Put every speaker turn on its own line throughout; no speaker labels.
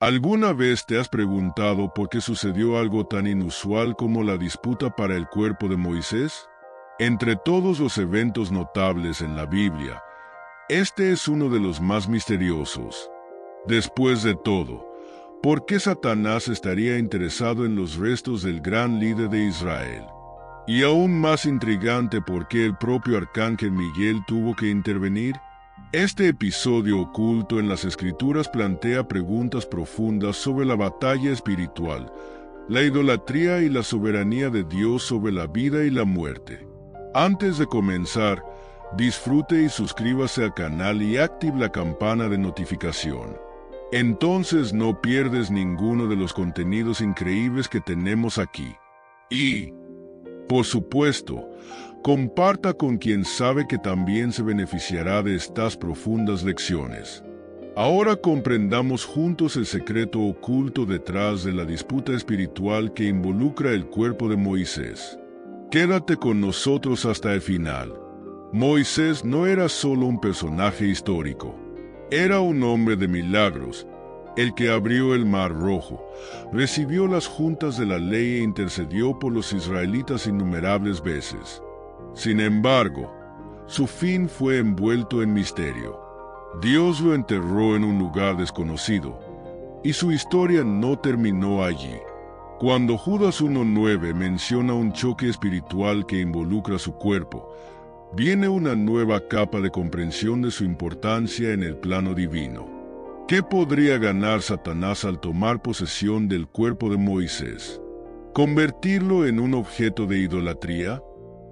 ¿Alguna vez te has preguntado por qué sucedió algo tan inusual como la disputa para el cuerpo de Moisés? Entre todos los eventos notables en la Biblia, este es uno de los más misteriosos. Después de todo, ¿por qué Satanás estaría interesado en los restos del gran líder de Israel? Y aún más intrigante, ¿por qué el propio arcángel Miguel tuvo que intervenir? Este episodio oculto en las Escrituras plantea preguntas profundas sobre la batalla espiritual, la idolatría y la soberanía de Dios sobre la vida y la muerte. Antes de comenzar, disfrute y suscríbase al canal y active la campana de notificación. Entonces no pierdes ninguno de los contenidos increíbles que tenemos aquí. Y, por supuesto, comparta con quien sabe que también se beneficiará de estas profundas lecciones. Ahora comprendamos juntos el secreto oculto detrás de la disputa espiritual que involucra el cuerpo de Moisés. Quédate con nosotros hasta el final. Moisés no era solo un personaje histórico. Era un hombre de milagros, el que abrió el Mar Rojo, recibió las juntas de la ley e intercedió por los israelitas innumerables veces. Sin embargo, su fin fue envuelto en misterio. Dios lo enterró en un lugar desconocido, y su historia no terminó allí. Cuando Judas 1:9 menciona un choque espiritual que involucra su cuerpo, viene una nueva capa de comprensión de su importancia en el plano divino. ¿Qué podría ganar Satanás al tomar posesión del cuerpo de Moisés? ¿Convertirlo en un objeto de idolatría?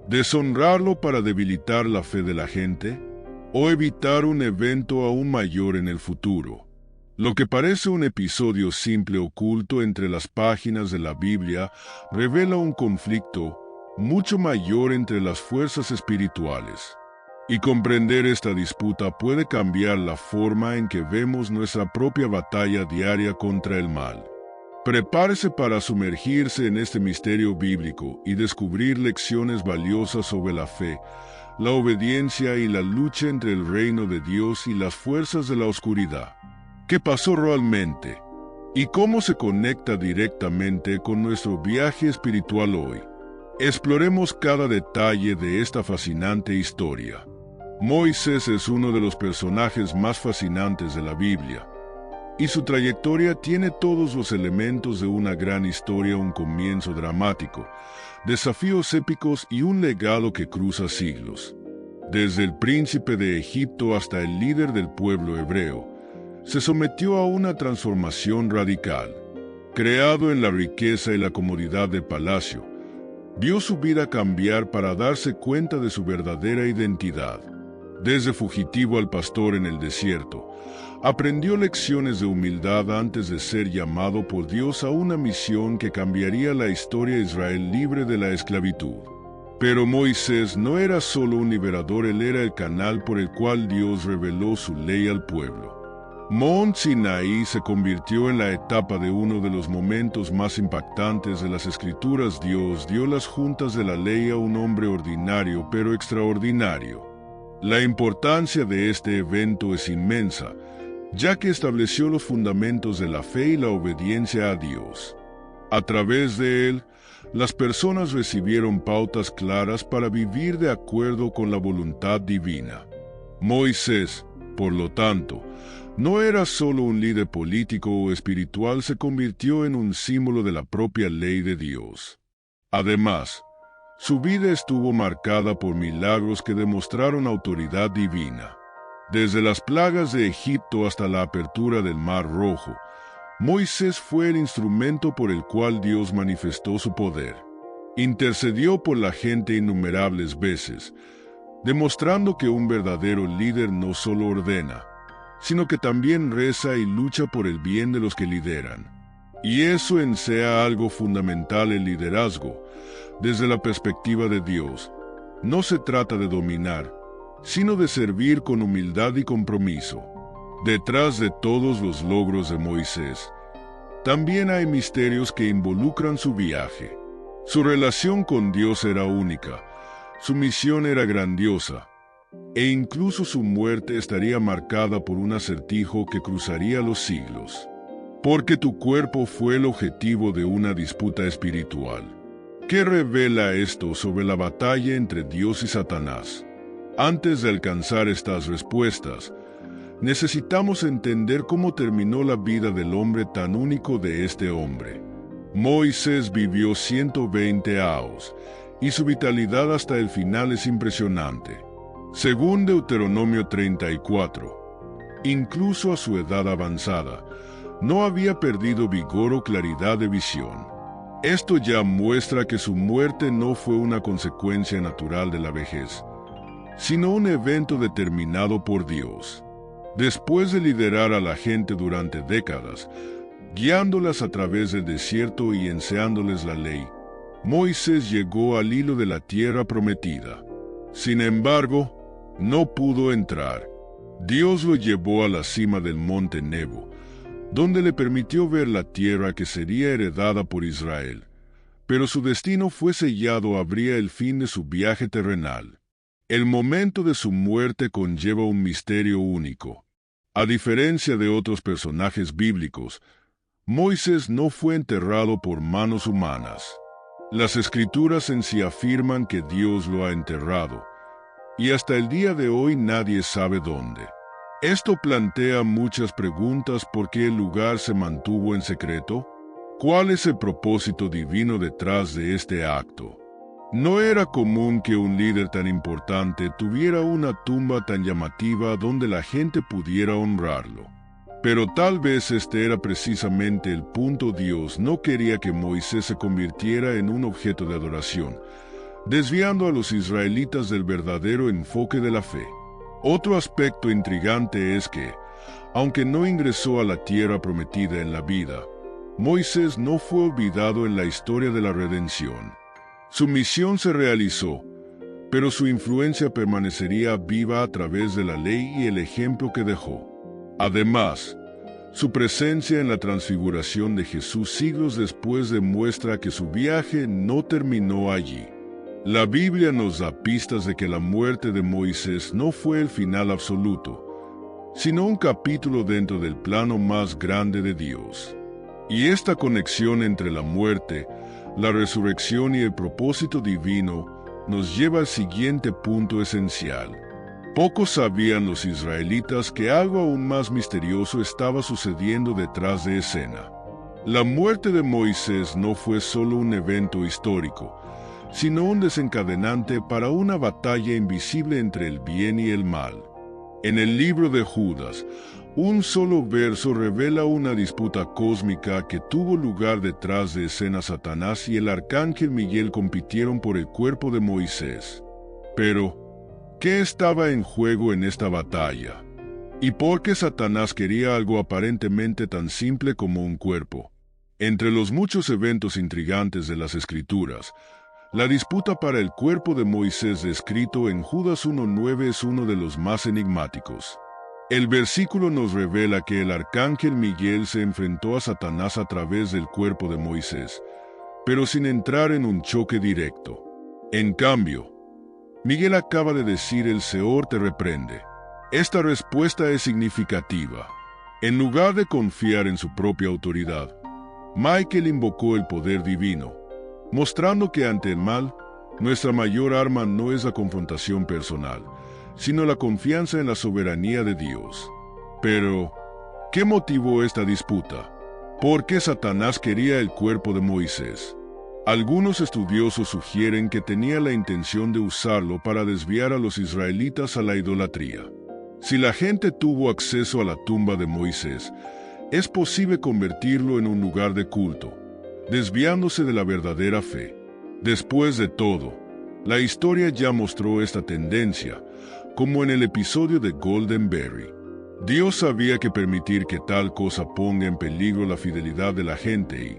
¿Deshonrarlo para debilitar la fe de la gente? ¿O evitar un evento aún mayor en el futuro? Lo que parece un episodio simple oculto entre las páginas de la Biblia revela un conflicto mucho mayor entre las fuerzas espirituales. Y comprender esta disputa puede cambiar la forma en que vemos nuestra propia batalla diaria contra el mal. Prepárese para sumergirse en este misterio bíblico y descubrir lecciones valiosas sobre la fe, la obediencia y la lucha entre el reino de Dios y las fuerzas de la oscuridad. ¿Qué pasó realmente? ¿Y cómo se conecta directamente con nuestro viaje espiritual hoy? Exploremos cada detalle de esta fascinante historia. Moisés es uno de los personajes más fascinantes de la Biblia, y su trayectoria tiene todos los elementos de una gran historia: un comienzo dramático, desafíos épicos y un legado que cruza siglos. Desde el príncipe de Egipto hasta el líder del pueblo hebreo, se sometió a una transformación radical. Creado en la riqueza y la comodidad del palacio, vio su vida cambiar para darse cuenta de su verdadera identidad. Desde fugitivo al pastor en el desierto, aprendió lecciones de humildad antes de ser llamado por Dios a una misión que cambiaría la historia de Israel libre de la esclavitud. Pero Moisés no era solo un liberador, él era el canal por el cual Dios reveló su ley al pueblo. Monte Sinaí se convirtió en la etapa de uno de los momentos más impactantes de las Escrituras. Dios dio las juntas de la ley a un hombre ordinario pero extraordinario. La importancia de este evento es inmensa, ya que estableció los fundamentos de la fe y la obediencia a Dios. A través de él, las personas recibieron pautas claras para vivir de acuerdo con la voluntad divina. Moisés, por lo tanto, no era solo un líder político o espiritual, se convirtió en un símbolo de la propia ley de Dios. Además, su vida estuvo marcada por milagros que demostraron autoridad divina. Desde las plagas de Egipto hasta la apertura del Mar Rojo, Moisés fue el instrumento por el cual Dios manifestó su poder. Intercedió por la gente innumerables veces, demostrando que un verdadero líder no solo ordena, sino que también reza y lucha por el bien de los que lideran. Y eso en sea algo fundamental. El liderazgo, desde la perspectiva de Dios, no se trata de dominar, sino de servir con humildad y compromiso. Detrás de todos los logros de Moisés, también hay misterios que involucran su viaje. Su relación con Dios era única, su misión era grandiosa, e incluso su muerte estaría marcada por un acertijo que cruzaría los siglos. porque tu cuerpo fue el objetivo de una disputa espiritual. ¿Qué revela esto sobre la batalla entre Dios y Satanás? Antes de alcanzar estas respuestas, necesitamos entender cómo terminó la vida del hombre tan único de este hombre. Moisés vivió 120 años, y su vitalidad hasta el final es impresionante. Según Deuteronomio 34, incluso a su edad avanzada, no había perdido vigor o claridad de visión. Esto ya muestra que su muerte no fue una consecuencia natural de la vejez, sino un evento determinado por Dios. Después de liderar a la gente durante décadas, guiándolas a través del desierto y enseñándoles la ley, Moisés llegó al hilo de la tierra prometida. Sin embargo, no pudo entrar. Dios lo llevó a la cima del monte Nebo, donde le permitió ver la tierra que sería heredada por Israel. Pero su destino fue sellado, habría el fin de su viaje terrenal. El momento de su muerte conlleva un misterio único. A diferencia de otros personajes bíblicos, Moisés no fue enterrado por manos humanas. Las Escrituras en sí afirman que Dios lo ha enterrado, y hasta el día de hoy nadie sabe dónde. Esto plantea muchas preguntas. ¿Por qué el lugar se mantuvo en secreto? ¿Cuál es el propósito divino detrás de este acto? No era común que un líder tan importante tuviera una tumba tan llamativa donde la gente pudiera honrarlo. Pero tal vez este era precisamente el punto. Dios no quería que Moisés se convirtiera en un objeto de adoración, desviando a los israelitas del verdadero enfoque de la fe. Otro aspecto intrigante es que, aunque no ingresó a la tierra prometida en la vida, Moisés no fue olvidado en la historia de la redención. Su misión se realizó, pero su influencia permanecería viva a través de la ley y el ejemplo que dejó. Además, su presencia en la transfiguración de Jesús siglos después demuestra que su viaje no terminó allí. La Biblia nos da pistas de que la muerte de Moisés no fue el final absoluto, sino un capítulo dentro del plano más grande de Dios. Y esta conexión entre la muerte, la resurrección y el propósito divino nos lleva al siguiente punto esencial. Pocos sabían los israelitas que algo aún más misterioso estaba sucediendo detrás de escena. La muerte de Moisés no fue solo un evento histórico, sino un desencadenante para una batalla invisible entre el bien y el mal. En el libro de Judas, un solo verso revela una disputa cósmica que tuvo lugar detrás de escena. Satanás y el arcángel Miguel compitieron por el cuerpo de Moisés. Pero, ¿qué estaba en juego en esta batalla? ¿Y por qué Satanás quería algo aparentemente tan simple como un cuerpo? Entre los muchos eventos intrigantes de las Escrituras, la disputa para el cuerpo de Moisés descrito en Judas 1:9 es uno de los más enigmáticos. El versículo nos revela que el arcángel Miguel se enfrentó a Satanás a través del cuerpo de Moisés, pero sin entrar en un choque directo. En cambio, Miguel acaba de decir: el Señor te reprende. Esta respuesta es significativa. En lugar de confiar en su propia autoridad, Michael invocó el poder divino, mostrando que ante el mal, nuestra mayor arma no es la confrontación personal, sino la confianza en la soberanía de Dios. Pero, ¿qué motivó esta disputa? ¿Por qué Satanás quería el cuerpo de Moisés? Algunos estudiosos sugieren que tenía la intención de usarlo para desviar a los israelitas a la idolatría. Si la gente tuvo acceso a la tumba de Moisés, es posible convertirlo en un lugar de culto, desviándose de la verdadera fe. Después de todo, la historia ya mostró esta tendencia, como en el episodio de Goldenberry. Dios sabía que permitir que tal cosa ponga en peligro la fidelidad de la gente y,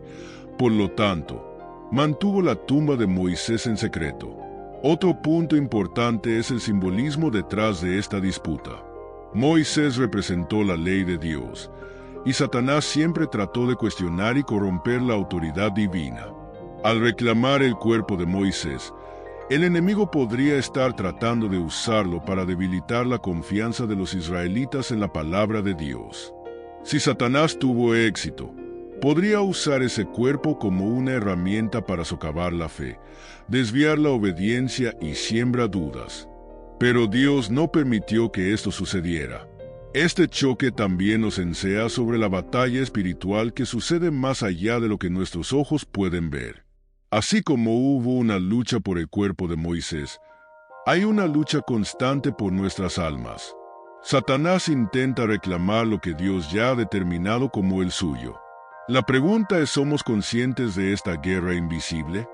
por lo tanto, mantuvo la tumba de Moisés en secreto. Otro punto importante es el simbolismo detrás de esta disputa. Moisés representó la ley de Dios, y Satanás siempre trató de cuestionar y corromper la autoridad divina. Al reclamar el cuerpo de Moisés, el enemigo podría estar tratando de usarlo para debilitar la confianza de los israelitas en la palabra de Dios. Si Satanás tuvo éxito, podría usar ese cuerpo como una herramienta para socavar la fe, desviar la obediencia y siembra dudas. Pero Dios no permitió que esto sucediera. Este choque también nos enseña sobre la batalla espiritual que sucede más allá de lo que nuestros ojos pueden ver. Así como hubo una lucha por el cuerpo de Moisés, hay una lucha constante por nuestras almas. Satanás intenta reclamar lo que Dios ya ha determinado como el suyo. La pregunta es: ¿somos conscientes de esta guerra invisible?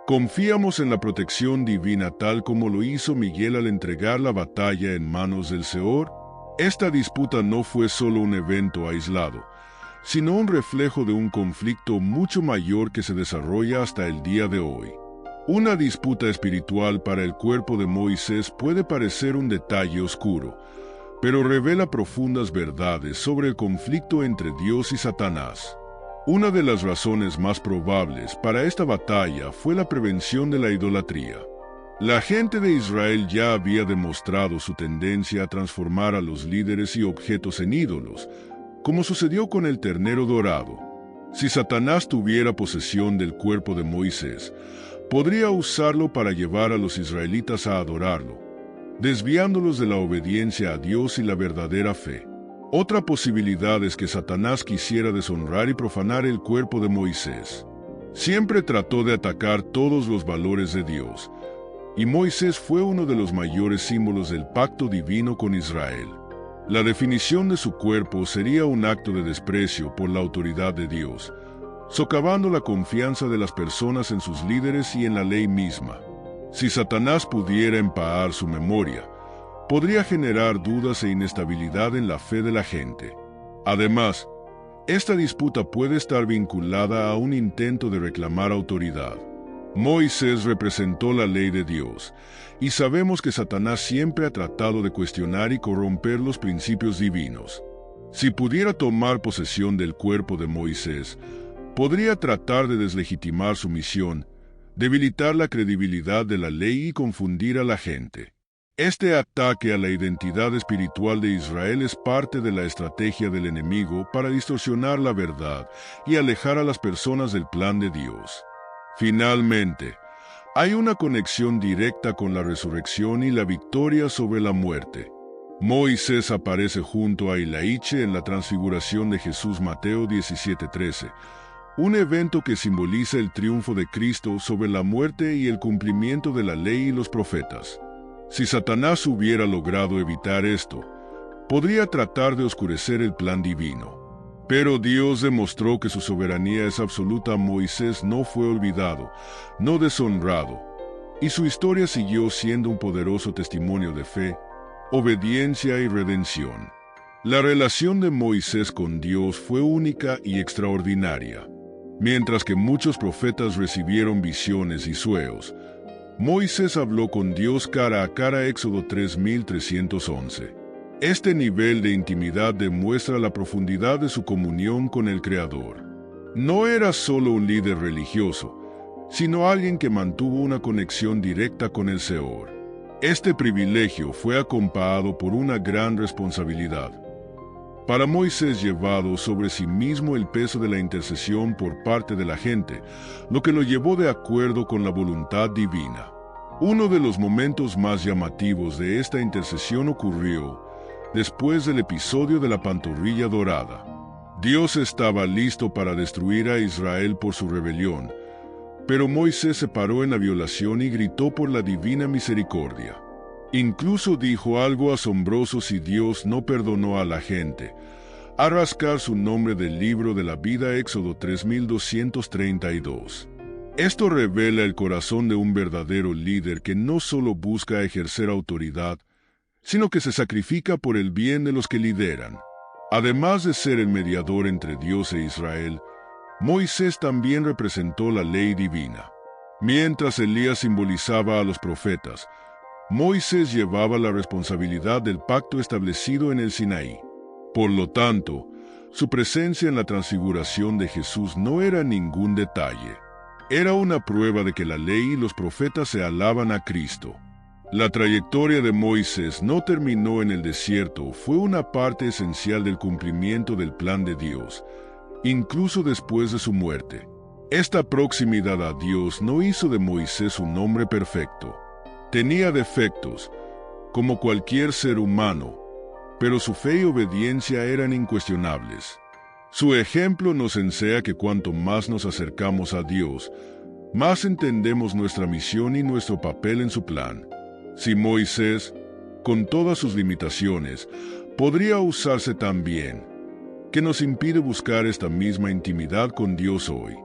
¿Confiamos en la protección divina tal como lo hizo Miguel al entregar la batalla en manos del Señor? Esta disputa no fue solo un evento aislado, sino un reflejo de un conflicto mucho mayor que se desarrolla hasta el día de hoy. Una disputa espiritual para el cuerpo de Moisés puede parecer un detalle oscuro, pero revela profundas verdades sobre el conflicto entre Dios y Satanás. Una de las razones más probables para esta batalla fue la prevención de la idolatría. La gente de Israel ya había demostrado su tendencia a transformar a los líderes y objetos en ídolos, como sucedió con el ternero dorado. Si Satanás tuviera posesión del cuerpo de Moisés, podría usarlo para llevar a los israelitas a adorarlo, desviándolos de la obediencia a Dios y la verdadera fe. Otra posibilidad es que Satanás quisiera deshonrar y profanar el cuerpo de Moisés. Siempre trató de atacar todos los valores de Dios, y Moisés fue uno de los mayores símbolos del pacto divino con Israel. La definición de su cuerpo sería un acto de desprecio por la autoridad de Dios, socavando la confianza de las personas en sus líderes y en la ley misma. Si Satanás pudiera empaar su memoria, podría generar dudas e inestabilidad en la fe de la gente. Además, esta disputa puede estar vinculada a un intento de reclamar autoridad. Moisés representó la ley de Dios, y sabemos que Satanás siempre ha tratado de cuestionar y corromper los principios divinos. Si pudiera tomar posesión del cuerpo de Moisés, podría tratar de deslegitimar su misión, debilitar la credibilidad de la ley y confundir a la gente. Este ataque a la identidad espiritual de Israel es parte de la estrategia del enemigo para distorsionar la verdad y alejar a las personas del plan de Dios. Finalmente, hay una conexión directa con la resurrección y la victoria sobre la muerte. Moisés aparece junto a Elijah en la transfiguración de Jesús, Mateo 17:13, un evento que simboliza el triunfo de Cristo sobre la muerte y el cumplimiento de la ley y los profetas. Si Satanás hubiera logrado evitar esto, podría tratar de oscurecer el plan divino. Pero Dios demostró que su soberanía es absoluta. Moisés no fue olvidado, no deshonrado, y su historia siguió siendo un poderoso testimonio de fe, obediencia y redención. La relación de Moisés con Dios fue única y extraordinaria. Mientras que muchos profetas recibieron visiones y sueños, Moisés habló con Dios cara a cara. Éxodo 3311. Este nivel de intimidad demuestra la profundidad de su comunión con el Creador. No era solo un líder religioso, sino alguien que mantuvo una conexión directa con el Señor. Este privilegio fue acompañado por una gran responsabilidad. Para Moisés, llevado sobre sí mismo el peso de la intercesión por parte de la gente, lo que lo llevó de acuerdo con la voluntad divina. Uno de los momentos más llamativos de esta intercesión ocurrió después del episodio de la pantorrilla dorada. Dios estaba listo para destruir a Israel por su rebelión, pero Moisés se paró en la violación y gritó por la divina misericordia. Incluso dijo algo asombroso: si Dios no perdonó a la gente, a rascar su nombre del libro de la vida. Éxodo 3232. Esto revela el corazón de un verdadero líder que no solo busca ejercer autoridad, sino que se sacrifica por el bien de los que lideran. Además de ser el mediador entre Dios e Israel, Moisés también representó la ley divina. Mientras Elías simbolizaba a los profetas, Moisés llevaba la responsabilidad del pacto establecido en el Sinaí. Por lo tanto, su presencia en la transfiguración de Jesús no era ningún detalle. Era una prueba de que la ley y los profetas se alaban a Cristo. La trayectoria de Moisés no terminó en el desierto, fue una parte esencial del cumplimiento del plan de Dios, incluso después de su muerte. Esta proximidad a Dios no hizo de Moisés un hombre perfecto. Tenía defectos, como cualquier ser humano, pero su fe y obediencia eran incuestionables. Su ejemplo nos enseña que cuanto más nos acercamos a Dios, más entendemos nuestra misión y nuestro papel en su plan. Si Moisés, con todas sus limitaciones, podría usarse tan bien, que nos impide buscar esta misma intimidad con Dios hoy.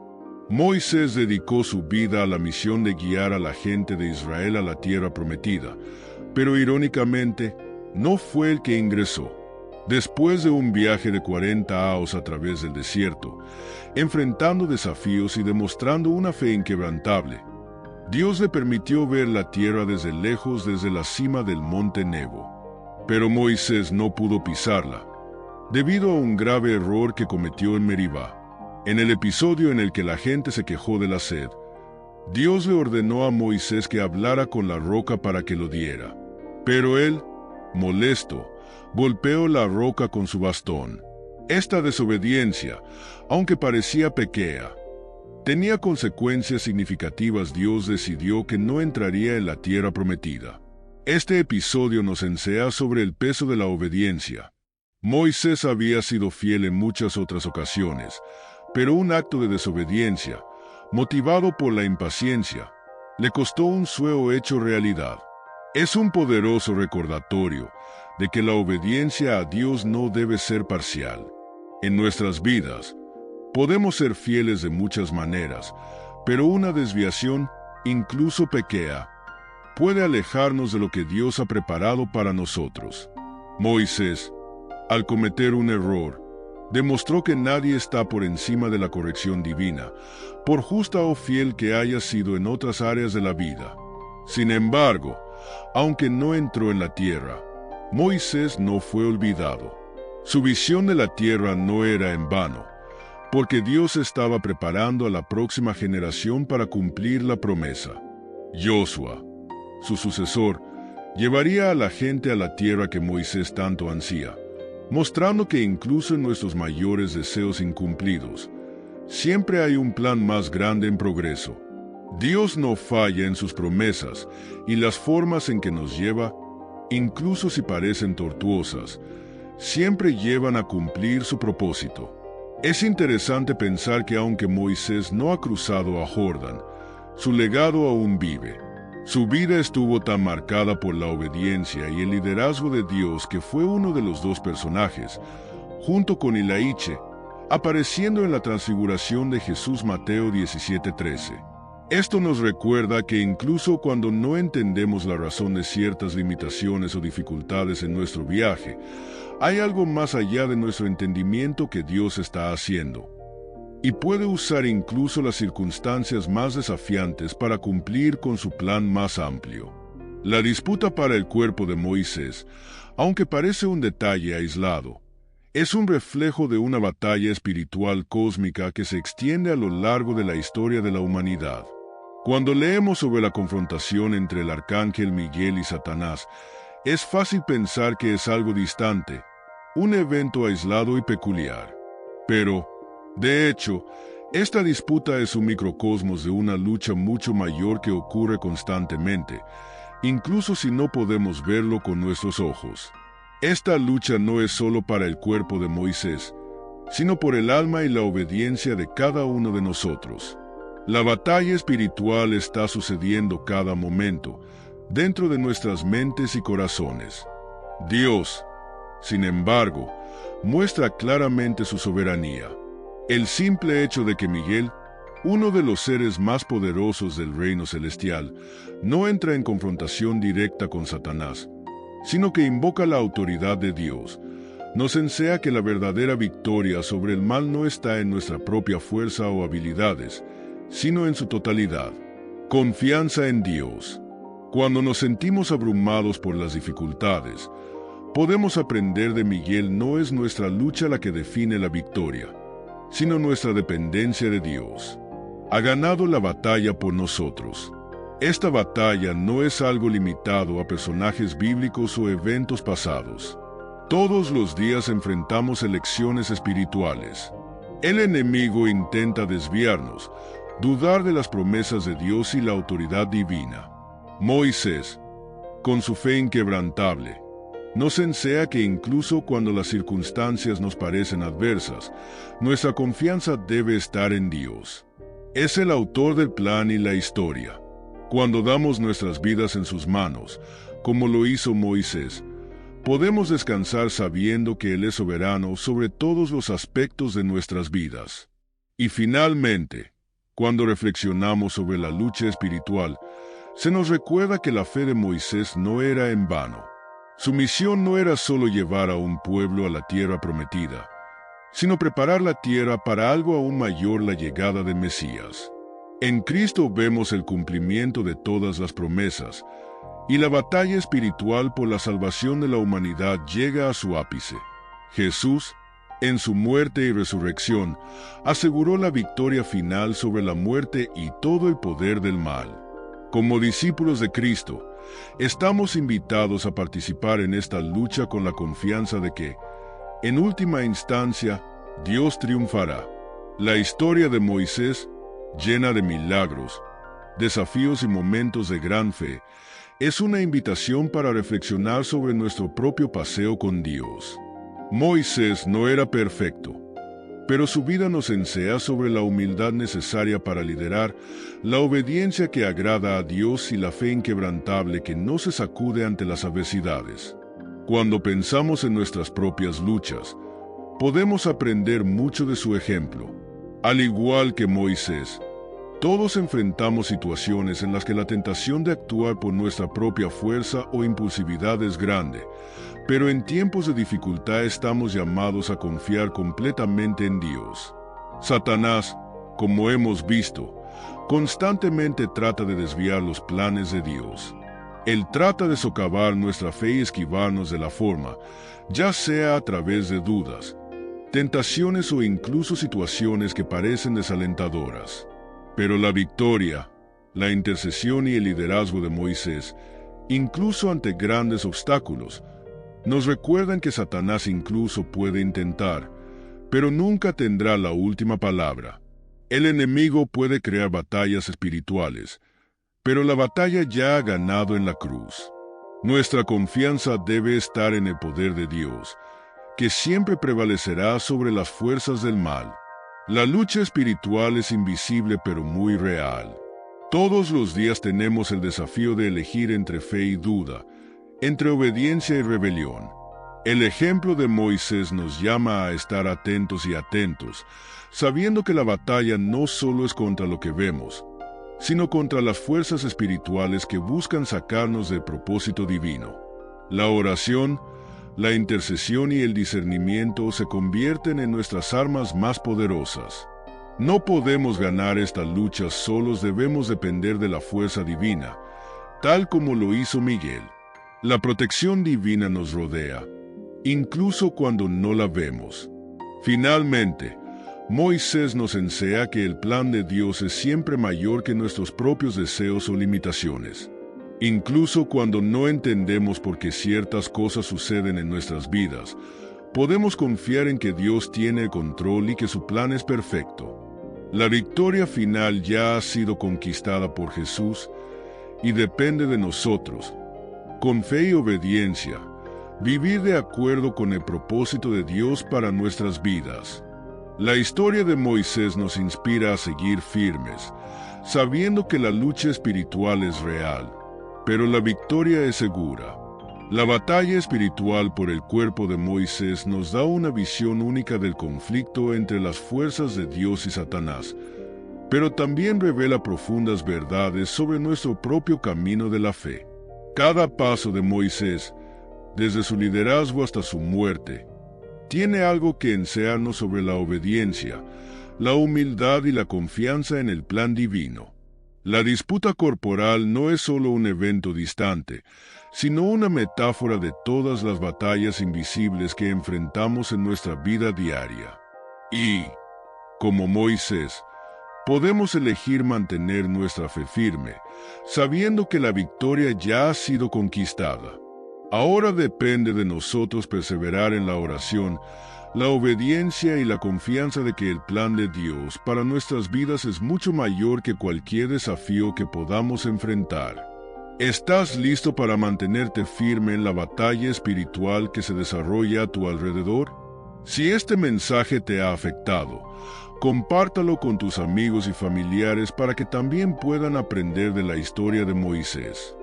Moisés dedicó su vida a la misión de guiar a la gente de Israel a la tierra prometida, pero irónicamente, no fue el que ingresó. Después de un viaje de 40 años a través del desierto, enfrentando desafíos y demostrando una fe inquebrantable, Dios le permitió ver la tierra desde lejos, desde la cima del monte Nebo. Pero Moisés no pudo pisarla, debido a un grave error que cometió en Meribá. En el episodio en el que la gente se quejó de la sed, Dios le ordenó a Moisés que hablara con la roca para que lo diera. Pero él, molesto, golpeó la roca con su bastón. Esta desobediencia, aunque parecía pequeña, tenía consecuencias significativas. Dios decidió que no entraría en la tierra prometida. Este episodio nos enseña sobre el peso de la obediencia. Moisés había sido fiel en muchas otras ocasiones, pero un acto de desobediencia, motivado por la impaciencia, le costó un sueño hecho realidad. Es un poderoso recordatorio de que la obediencia a Dios no debe ser parcial. En nuestras vidas, podemos ser fieles de muchas maneras, pero una desviación, incluso pequeña, puede alejarnos de lo que Dios ha preparado para nosotros. Moisés, al cometer un error, demostró que nadie está por encima de la corrección divina, por justa o fiel que haya sido en otras áreas de la vida. Sin embargo, aunque no entró en la tierra, Moisés no fue olvidado. Su visión de la tierra no era en vano, porque Dios estaba preparando a la próxima generación para cumplir la promesa. Josué, su sucesor, llevaría a la gente a la tierra que Moisés tanto ansía, mostrando que incluso en nuestros mayores deseos incumplidos, siempre hay un plan más grande en progreso. Dios no falla en sus promesas, y las formas en que nos lleva, incluso si parecen tortuosas, siempre llevan a cumplir su propósito. Es interesante pensar que aunque Moisés no ha cruzado a Jordán, su legado aún vive. Su vida estuvo tan marcada por la obediencia y el liderazgo de Dios que fue uno de los dos personajes, junto con Elijah, apareciendo en la transfiguración de Jesús. Mateo 17:13. Esto nos recuerda que incluso cuando no entendemos la razón de ciertas limitaciones o dificultades en nuestro viaje, hay algo más allá de nuestro entendimiento que Dios está haciendo. Y puede usar incluso las circunstancias más desafiantes para cumplir con su plan más amplio. La disputa para el cuerpo de Moisés, aunque parece un detalle aislado, es un reflejo de una batalla espiritual cósmica que se extiende a lo largo de la historia de la humanidad. Cuando leemos sobre la confrontación entre el arcángel Miguel y Satanás, es fácil pensar que es algo distante, un evento aislado y peculiar. Pero, de hecho, esta disputa es un microcosmos de una lucha mucho mayor que ocurre constantemente, incluso si no podemos verlo con nuestros ojos. Esta lucha no es solo para el cuerpo de Moisés, sino por el alma y la obediencia de cada uno de nosotros. La batalla espiritual está sucediendo cada momento, dentro de nuestras mentes y corazones. Dios, sin embargo, muestra claramente su soberanía. El simple hecho de que Miguel, uno de los seres más poderosos del reino celestial, no entra en confrontación directa con Satanás, sino que invoca la autoridad de Dios, nos enseña que la verdadera victoria sobre el mal no está en nuestra propia fuerza o habilidades, sino en su totalidad. Confianza en Dios. Cuando nos sentimos abrumados por las dificultades, podemos aprender de Miguel: no es nuestra lucha la que define la victoria, sino nuestra dependencia de Dios. Ha ganado la batalla por nosotros. Esta batalla no es algo limitado a personajes bíblicos o eventos pasados. Todos los días enfrentamos elecciones espirituales. El enemigo intenta desviarnos, dudar de las promesas de Dios y la autoridad divina. Moisés, con su fe inquebrantable, nos enseña que incluso cuando las circunstancias nos parecen adversas, nuestra confianza debe estar en Dios. Es el autor del plan y la historia. Cuando damos nuestras vidas en sus manos, como lo hizo Moisés, podemos descansar sabiendo que Él es soberano sobre todos los aspectos de nuestras vidas. Y finalmente, cuando reflexionamos sobre la lucha espiritual, se nos recuerda que la fe de Moisés no era en vano. Su misión no era solo llevar a un pueblo a la tierra prometida, sino preparar la tierra para algo aún mayor, la llegada de Mesías. En Cristo vemos el cumplimiento de todas las promesas, y la batalla espiritual por la salvación de la humanidad llega a su ápice. Jesús, en su muerte y resurrección, aseguró la victoria final sobre la muerte y todo el poder del mal. Como discípulos de Cristo, estamos invitados a participar en esta lucha con la confianza de que, en última instancia, Dios triunfará. La historia de Moisés, llena de milagros, desafíos y momentos de gran fe, es una invitación para reflexionar sobre nuestro propio paseo con Dios. Moisés no era perfecto, pero su vida nos enseña sobre la humildad necesaria para liderar, la obediencia que agrada a Dios y la fe inquebrantable que no se sacude ante las adversidades. Cuando pensamos en nuestras propias luchas, podemos aprender mucho de su ejemplo. Al igual que Moisés, todos enfrentamos situaciones en las que la tentación de actuar por nuestra propia fuerza o impulsividad es grande, pero en tiempos de dificultad estamos llamados a confiar completamente en Dios. Satanás, como hemos visto, constantemente trata de desviar los planes de Dios. Él trata de socavar nuestra fe y esquivarnos de la forma, ya sea a través de dudas, tentaciones o incluso situaciones que parecen desalentadoras. Pero la victoria, la intercesión y el liderazgo de Moisés, incluso ante grandes obstáculos, nos recuerdan que Satanás incluso puede intentar, pero nunca tendrá la última palabra. El enemigo puede crear batallas espirituales, pero la batalla ya ha ganado en la cruz. Nuestra confianza debe estar en el poder de Dios, que siempre prevalecerá sobre las fuerzas del mal. La lucha espiritual es invisible pero muy real. Todos los días tenemos el desafío de elegir entre fe y duda, entre obediencia y rebelión. El ejemplo de Moisés nos llama a estar atentos y atentos, sabiendo que la batalla no solo es contra lo que vemos, sino contra las fuerzas espirituales que buscan sacarnos del propósito divino. La oración, la intercesión y el discernimiento se convierten en nuestras armas más poderosas. No podemos ganar esta lucha solos, debemos depender de la fuerza divina, tal como lo hizo Miguel. La protección divina nos rodea, incluso cuando no la vemos. Finalmente, Moisés nos enseña que el plan de Dios es siempre mayor que nuestros propios deseos o limitaciones. Incluso cuando no entendemos por qué ciertas cosas suceden en nuestras vidas, podemos confiar en que Dios tiene el control y que su plan es perfecto. La victoria final ya ha sido conquistada por Jesús y depende de nosotros, con fe y obediencia, vivir de acuerdo con el propósito de Dios para nuestras vidas. La historia de Moisés nos inspira a seguir firmes, sabiendo que la lucha espiritual es real, pero la victoria es segura. La batalla espiritual por el cuerpo de Moisés nos da una visión única del conflicto entre las fuerzas de Dios y Satanás, pero también revela profundas verdades sobre nuestro propio camino de la fe. Cada paso de Moisés, desde su liderazgo hasta su muerte, tiene algo que enseñarnos sobre la obediencia, la humildad y la confianza en el plan divino. La disputa corporal no es solo un evento distante, sino una metáfora de todas las batallas invisibles que enfrentamos en nuestra vida diaria. Y, como Moisés, Podemos elegir mantener nuestra fe firme, sabiendo que la victoria ya ha sido conquistada. Ahora depende de nosotros perseverar en la oración, la obediencia y la confianza de que el plan de Dios para nuestras vidas es mucho mayor que cualquier desafío que podamos enfrentar. ¿Estás listo para mantenerte firme en la batalla espiritual que se desarrolla a tu alrededor? Si este mensaje te ha afectado, compártalo con tus amigos y familiares para que también puedan aprender de la historia de Moisés.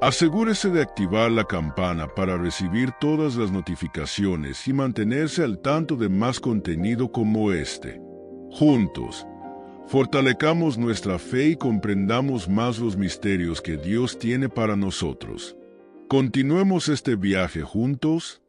Asegúrese de activar la campana para recibir todas las notificaciones y mantenerse al tanto de más contenido como este. Juntos, fortalezcamos nuestra fe y comprendamos más los misterios que Dios tiene para nosotros. Continuemos este viaje juntos